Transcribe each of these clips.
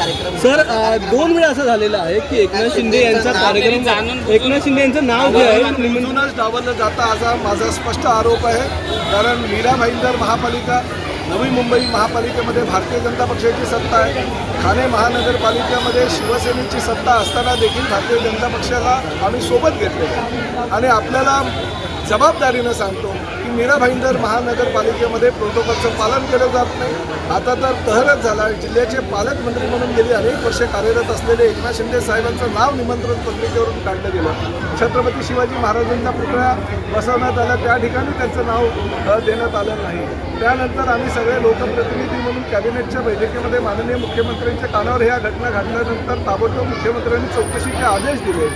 कार्यक्रम सर 2 वेळा असं झालेलं आहे की एकनाथ शिंदे यांचा कार्यक्रम एकनाथ शिंदे यांचं नाव जे आहे निमंत्रणच डावललं जातं असा माझा स्पष्ट आरोप आहे. कारण मीरा भाईंदर महापालिका, नवी मुंबई महापालिकेमध्ये भारतीय जनता पक्षाची सत्ता आहे. ठाणे महानगरपालिकेमध्ये शिवसेनेची सत्ता असताना देखील भारतीय जनता पक्षाला आम्ही सोबत घेतलेलं आहे. आणि आपल्याला जबाबदारीनं सांगतो की मीरा भाईंदर महानगरपालिकेमध्ये प्रोटोकॉलचं पालन केलं जात नाही. आता तर तहरच झाला. जिल्ह्याचे पालकमंत्री म्हणून गेली अनेक वर्षे कार्यरत असलेले एकनाथ शिंदे साहेबांचं नाव निमंत्रण पत्रिकेवरून काढलं गेलं. छत्रपती शिवाजी महाराजांचा पुतळा बसवण्यात आला, त्या ठिकाणी त्यांचं नाव देण्यात आलं नाही. त्यानंतर आम्ही सगळे लोकप्रतिनिधी म्हणून कॅबिनेटच्या बैठकीमध्ये माननीय मुख्यमंत्र्यांच्या कानावर ह्या घटना घडल्यानंतर ताबडतोब मुख्यमंत्र्यांनी चौकशीचे आदेश दिले.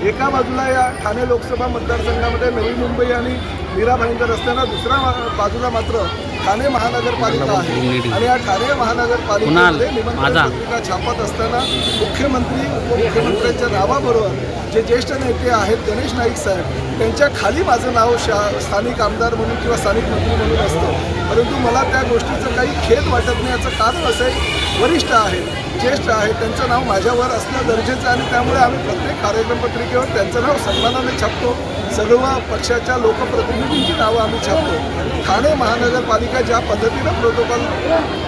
एका बाजूला या ठाणे लोकसभा मतदारसंघामध्ये नवी मुंबई आणि मीरा भाईंदर असताना दुसऱ्या बाजूला मात्र ठाणे महानगरपालिका आहे. आणि या ठाणे महानगरपालिकेमध्ये निमंत्रण पत्रिका छापत असताना मुख्यमंत्री उपमुख्यमंत्र्यांच्या नावाबरोबर जे ज्येष्ठ नेते आहेत गणेश नाईक साहेब, त्यांच्या खाली माझं नाव स्थानिक आमदार म्हणून किंवा स्थानिक मंत्री म्हणून असतं. परंतु मला त्या गोष्टीचं काही खेद वाटत नाही. याचं कारण असं आहे, वरिष्ठ आहेत, ज्येष्ठ आहेत, त्यांचं नाव माझ्यावर असणं गरजेचं आहे. आणि त्यामुळे आम्ही प्रत्येक कार्यक्रम पत्रिकेवर त्यांचं नाव सन्मानाने छापतो. सर्व पक्षाच्या लोकप्रतिनिधींची नावं आम्ही छापतो. ठाणे महानगरपालिका ज्या पद्धतीनं प्रोटोकॉल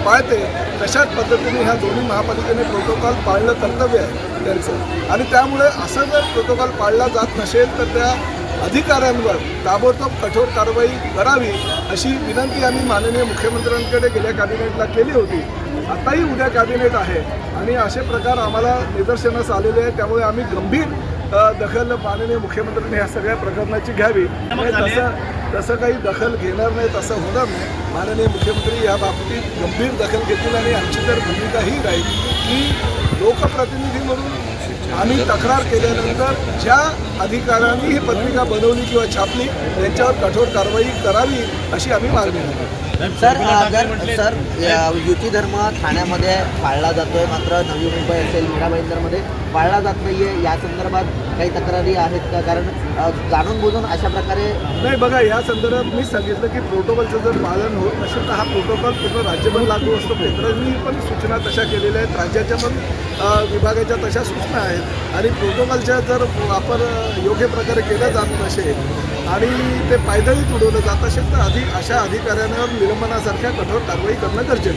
पाळते तशाच पद्धतीने ह्या दोन्ही महापालिकेने प्रोटोकॉल पाळणं कर्तव्य आहे त्यांचं. आणि त्यामुळे असं जर प्रोटोकॉल पाळला जात नसेल तर त्या अधिकाऱ्यांवर ताबडतोब कठोर कारवाई करावी अशी विनंती आम्ही माननीय मुख्यमंत्र्यांकडे गेल्या कॅबिनेटला केली होती. आताही उद्या कॅबिनेट आहे आणि असे प्रकार आम्हाला निदर्शनास आलेले आहे. त्यामुळे आम्ही गंभीर दखल माननीय मुख्यमंत्र्यांनी ह्या सगळ्या प्रकरणाची घ्यावी. तसं काही दखल घेणार नाही, तसं होणार नाही. माननीय मुख्यमंत्री या बाबतीत गंभीर दखल घेतील आणि आमची तर भूमिका ही राहील की लोकप्रतिनिधी म्हणून आम्ही तक्रार केल्यानंतर ज्या अधिकाऱ्यांनी ही पत्रिका बनवली किंवा छापली त्यांच्यावर कठोर कारवाई करावी अशी आम्ही मागणी करतो. सर युती धर्म ठाण्यामध्ये पाळला जातोय, मात्र नवी मुंबई असेल मीरा भाईंदरमध्ये पाळला जात नाहीये. या संदर्भात काही तक्रारी आहेत का? कारण जाणून बुजून अशा प्रकारे नाही. बघा, या संदर्भात मी सांगितलं की प्रोटोकॉलचं जर पालन होत नसेल तर हा प्रोटोकॉल पूर्ण राज्यभर लागू असतो. केंद्रांनी पण सूचना तशा केलेल्या आहेत, राज्याच्या पण विभागाच्या तशा सूचना आहेत. आणि प्रोटोकॉलचा जर वापर योग्य प्रकारे केला जात नसेल आणि ते पायदळीत उडवलं जात असेल तर अशा अधिकाऱ्यांवर निलंबनासारख्या कठोर कारवाई करणं गरजेचं आहे.